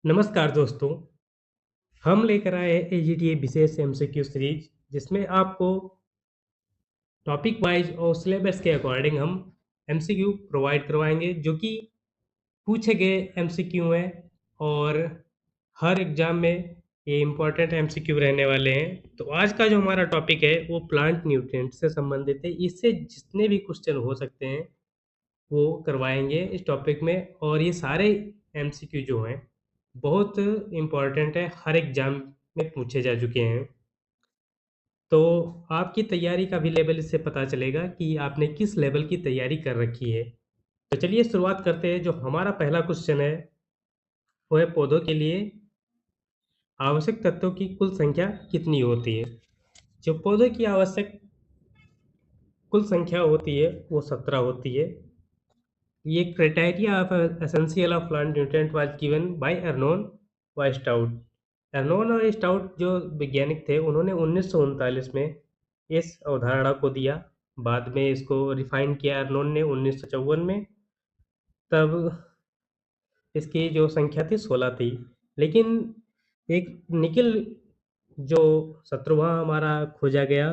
नमस्कार दोस्तों, हम लेकर आए हैं एजीटीए विशेष एमसीक्यू सीरीज जिसमें आपको टॉपिक वाइज और सिलेबस के अकॉर्डिंग हम एमसीक्यू प्रोवाइड करवाएंगे जो कि पूछे गए एमसीक्यू हैं और हर एग्जाम में ये इम्पोर्टेंट एमसीक्यू रहने वाले हैं। तो आज का जो हमारा टॉपिक है वो प्लांट न्यूट्रिएंट से संबंधित है। इससे जितने भी क्वेश्चन हो सकते हैं वो करवाएंगे इस टॉपिक में, और ये सारे एमसीक्यू जो हैं बहुत इम्पोर्टेंट है, हर एग्जाम में पूछे जा चुके हैं। तो आपकी तैयारी का भी लेवल इससे पता चलेगा कि आपने किस लेवल की तैयारी कर रखी है। तो चलिए शुरुआत करते हैं। जो हमारा पहला क्वेश्चन है वो है पौधों के लिए आवश्यक तत्वों की कुल संख्या कितनी होती है। जो पौधों की आवश्यक कुल संख्या होती है वो 17 होती है। ये criteria of essential of plant nutrient was given by Arnon व स्टाउट। अर्नोन और स्टाउट जो वैज्ञानिक थे उन्होंने 1939 में इस अवधारणा को दिया। बाद में इसको रिफाइन किया अर्नोन ने 1954 में। तब इसकी जो संख्या थी 16 थी। लेकिन एक निकिल जो 17वां हमारा खोजा गया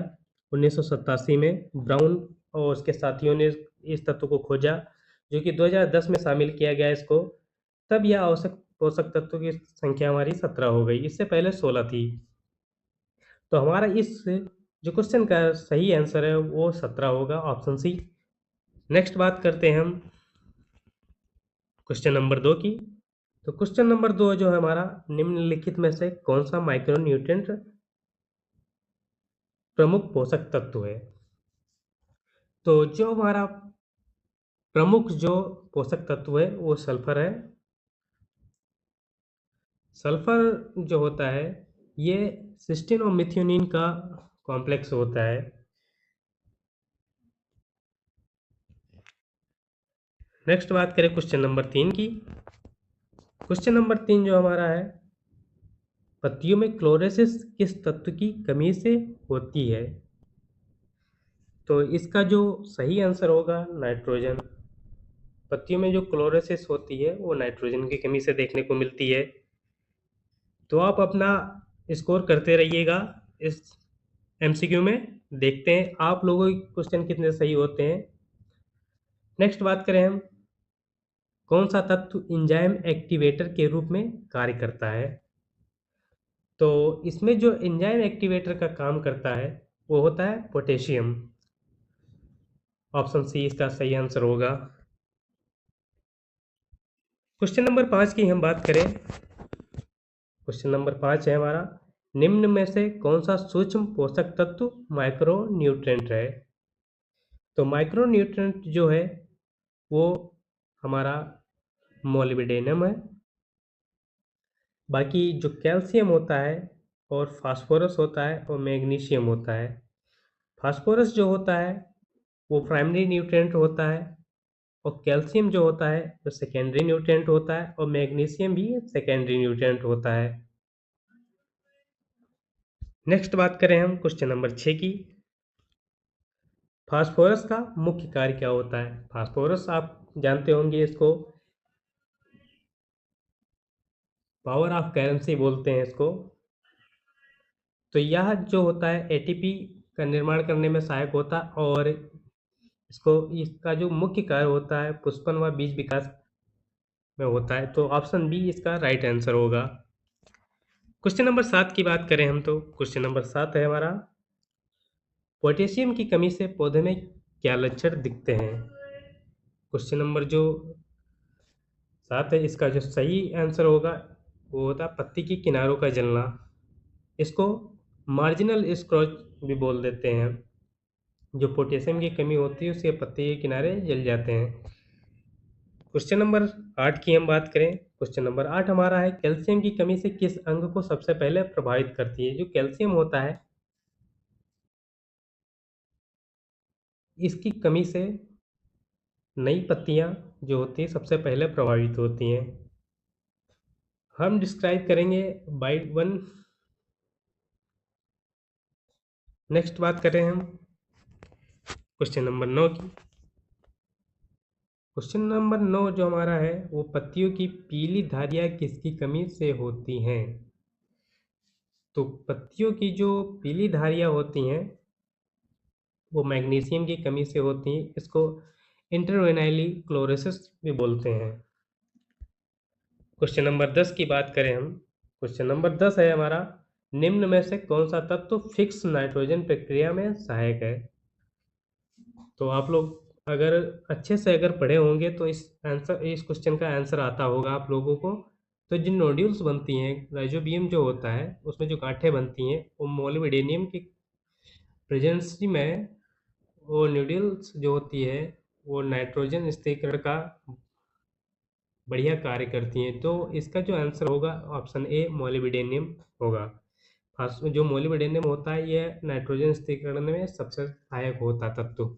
1987 में, ब्राउन और उसके साथियों ने इस तत्व को खोजा जो कि 2010 में शामिल किया गया इसको। तब यह आवश्यक पोषक तत्वों की संख्या हमारी 17 हो गई, इससे पहले 16 थी। तो हमारा इस जो क्वेश्चन का सही आंसर है वो 17 होगा, ऑप्शन सी। नेक्स्ट बात करते हैं हम क्वेश्चन नंबर 2 की। तो क्वेश्चन नंबर 2 जो है हमारा, निम्नलिखित में से कौन सा माइक्रोन्यूट्रिएंट प्रमुख पोषक तत्व है। तो जो हमारा प्रमुख जो पोषक तत्व है वो सल्फर है। सल्फर जो होता है ये सिस्टीन और मिथ्योनिन का कॉम्प्लेक्स होता है। नेक्स्ट बात करें क्वेश्चन नंबर 3 की। क्वेश्चन नंबर 3 जो हमारा है, पत्तियों में क्लोरोसिस किस तत्व की कमी से होती है। तो इसका जो सही आंसर होगा नाइट्रोजन। पत्तियों में जो क्लोरोसिस होती है वो नाइट्रोजन की कमी से देखने को मिलती है। तो आप अपना स्कोर करते रहिएगा इस एमसीक्यू में, देखते हैं आप लोगों के क्वेश्चन कितने सही होते हैं। नेक्स्ट बात करें हम, कौन सा तत्व एंजाइम एक्टिवेटर के रूप में कार्य करता है। तो इसमें जो एंजाइम एक्टिवेटर का काम करता है वो होता है पोटेशियम। ऑप्शन सी इसका सही आंसर होगा। क्वेश्चन नंबर 5 की हम बात करें। क्वेश्चन नंबर 5 है हमारा, निम्न में से कौन सा सूक्ष्म पोषक तत्व माइक्रो न्यूट्रिएंट है। तो माइक्रो न्यूट्रिएंट जो है वो हमारा मोलिब्डेनम है। बाकी जो कैल्शियम होता है और फास्फोरस होता है और मैग्नीशियम होता है। फास्फोरस जो होता है वो प्राइमरी न्यूट्रिएंट होता है, और कैल्शियम जो होता है वो सेकेंडरी न्यूट्रिएंट होता है, और मैग्नीशियम भी सेकेंडरी न्यूट्रिएंट होता है। नेक्स्ट बात करें हम क्वेश्चन नंबर 6 की। फास्फोरस का मुख्य कार्य क्या होता है। फास्फोरस आप जानते होंगे, इसको पावर ऑफ करेंसी बोलते हैं इसको। तो यह जो होता है एटीपी का निर्माण करने में सहायक होता है, और इसको इसका जो मुख्य कार्य होता है पुष्पन व बीज विकास में होता है। तो ऑप्शन बी इसका राइट आंसर होगा। क्वेश्चन नंबर 7 की बात करें हम, तो क्वेश्चन नंबर 7 है हमारा, पोटेशियम की कमी से पौधे में क्या लक्षण दिखते हैं। क्वेश्चन नंबर जो 7 है इसका जो सही आंसर होगा वो होता है पत्ती की किनारों का जलना। इसको मार्जिनल स्क्रॉच भी बोल देते हैं। जो पोटेशियम की कमी होती है उसके पत्ते के किनारे जल जाते हैं। क्वेश्चन नंबर 8 की हम बात करें। क्वेश्चन नंबर 8 हमारा है, कैल्शियम की कमी से किस अंग को सबसे पहले प्रभावित करती है। जो कैल्शियम होता है इसकी कमी से नई पत्तियां जो होती हैं सबसे पहले प्रभावित होती हैं। हम डिस्क्राइब करेंगे बाय वन। नेक्स्ट बात करें हम क्वेश्चन नंबर 9 की। क्वेश्चन नंबर 9 जो हमारा है वो पत्तियों की पीली धारियाँ किसकी कमी से होती हैं? तो पत्तियों की जो पीली धारियाँ होती हैं वो मैग्नीशियम की कमी से होती हैं। इसको इंटरवेनाइली क्लोरोसिस भी बोलते हैं। क्वेश्चन नंबर 10 की बात करें हम। क्वेश्चन नंबर 10 है हमारा, निम्न में से कौन सा तत्व फिक्स नाइट्रोजन प्रक्रिया में सहायक है? तो आप लोग अगर अच्छे से अगर पढ़े होंगे तो इस क्वेश्चन का आंसर आता होगा आप लोगों को। तो जिन नोड्यूल्स बनती हैं, राइजोबियम जो होता है उसमें जो गांठें बनती हैं वो मोलिब्डेनम की प्रेजेंस में वो नोड्यूल्स जो होती है वो नाइट्रोजन स्थिरीकरण का बढ़िया कार्य करती हैं। तो इसका जो आंसर होगा ऑप्शन ए मोलिब्डेनम होगा। जो मोलिब्डेनम होता है ये नाइट्रोजन स्थिरीकरण में सबसे सहायक होता तत्व।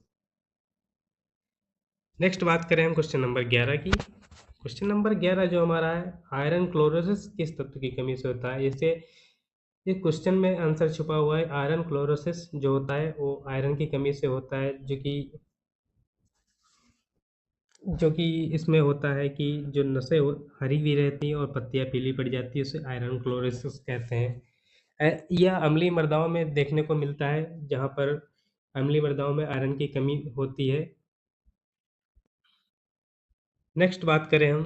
नेक्स्ट बात करें हम क्वेश्चन नंबर 11 की। क्वेश्चन नंबर 11 जो हमारा है, आयरन क्लोरोसिस किस तत्व की कमी से होता है? इसे इस क्वेश्चन में आंसर छुपा हुआ है। आयरन क्लोरोसिस जो होता है वो आयरन की कमी से होता है, जो कि इसमें होता है कि जो नसें हरी भी रहती हैं और पत्तियां पीली पड़ जाती है, उसे आयरन क्लोरोसिस कहते हैं। यह अम्लीय मृदाओं में देखने को मिलता है, जहाँ पर अम्लीय मृदाओं में आयरन की कमी होती है। नेक्स्ट बात करें हम,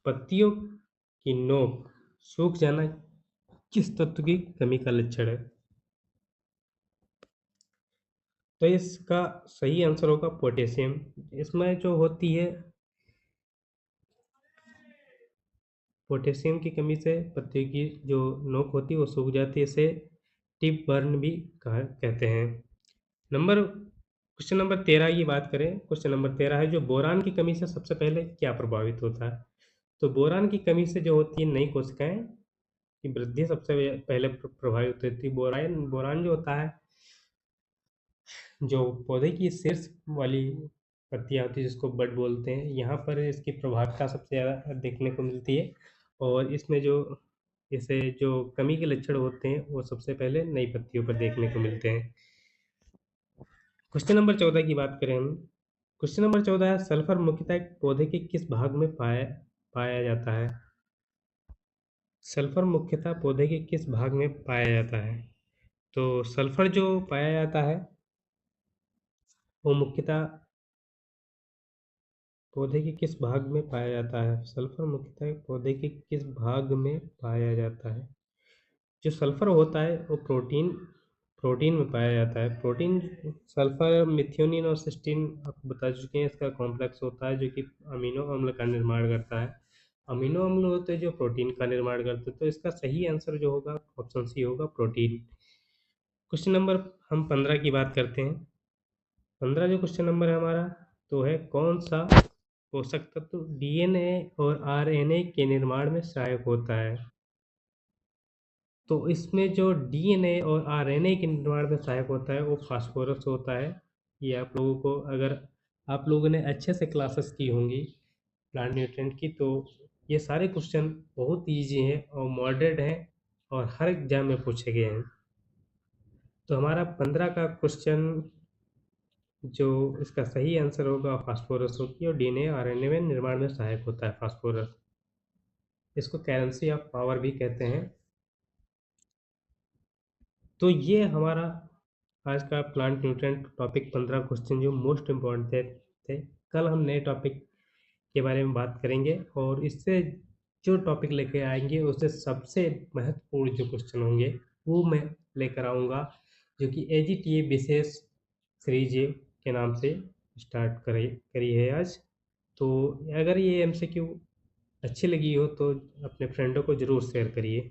पत्तियों की नोक सूख जाना किस तत्व की कमी का लक्षण है? तो इसका सही आंसर होगा पोटेशियम। इसमें जो होती है पोटेशियम की कमी से पत्ती की जो नोक होती है वो सूख जाती है। इसे टिप बर्न भी कहते हैं। क्वेश्चन नंबर 13 की बात करें। क्वेश्चन नंबर 13 है, जो बोरान की कमी से सबसे पहले क्या प्रभावित होता है? तो बोरान की कमी से जो होती है नई कोशिकाएं की वृद्धि सबसे पहले प्रभावित होती है। बोरान बोरान जो होता है, जो पौधे की शीर्ष वाली पत्तियां होती है जिसको बड बोलते हैं, यहाँ पर इसकी प्रभावता सबसे ज़्यादा देखने को मिलती है। और इसमें जो इसे जो कमी के लक्षण होते हैं वो सबसे पहले नई पत्तियों पर देखने को मिलते हैं। क्वेश्चन नंबर 14 की बात करें हम। क्वेश्चन नंबर 14 है, सल्फर मुख्यतः एक पौधे के किस भाग में पाया जाता है? सल्फर मुख्यतः पौधे के किस भाग में पाया जाता है? तो सल्फर जो पाया जाता है वो मुख्यतः पौधे के किस भाग में पाया जाता है? सल्फर मुख्यतः पौधे के किस भाग में पाया जाता है? जो सल्फर होता है वो प्रोटीन में पाया जाता है। प्रोटीन सल्फर मिथ्योनिन और सिस्टीन आपको बता चुके हैं, इसका कॉम्प्लेक्स होता है जो कि अमीनो अम्ल का निर्माण करता है। अमीनो अम्ल होते हैं जो प्रोटीन का निर्माण करते हैं। तो इसका सही आंसर जो होगा ऑप्शन सी होगा, प्रोटीन। क्वेश्चन नंबर हम 15 की बात करते हैं। 15 जो क्वेश्चन नंबर है हमारा, तो है कौन सा पोषक तत्व डीएनए और आरएनए के निर्माण में सहायक होता है? तो इसमें जो डीएनए और आरएनए के निर्माण में सहायक होता है वो फास्फोरस होता है। ये आप लोगों को, अगर आप लोगों ने अच्छे से क्लासेस की होंगी प्लांट न्यूट्रिएंट की, तो ये सारे क्वेश्चन बहुत इजी हैं और मॉडरेट हैं और हर एग्जाम में पूछे गए हैं। तो हमारा 15 का क्वेश्चन जो इसका सही आंसर होगा फास्फोरस होगी, और डीएनए आरएनए में निर्माण में सहायक होता है फास्फोरस। इसको करेंसी ऑफ पावर भी कहते हैं। तो ये हमारा आज का प्लांट न्यूट्रिएंट टॉपिक 15 क्वेश्चन जो मोस्ट इम्पोर्टेंट थे। कल हम नए टॉपिक के बारे में बात करेंगे और इससे जो टॉपिक लेके आएंगे उससे सबसे महत्वपूर्ण जो क्वेश्चन होंगे वो मैं लेकर आऊँगा, जो कि एजीटीए विशेष सीरीज के नाम से स्टार्ट करी है आज। तो अगर ये एमसीक्यू अच्छी लगी हो तो अपने फ्रेंडों को ज़रूर शेयर करिए।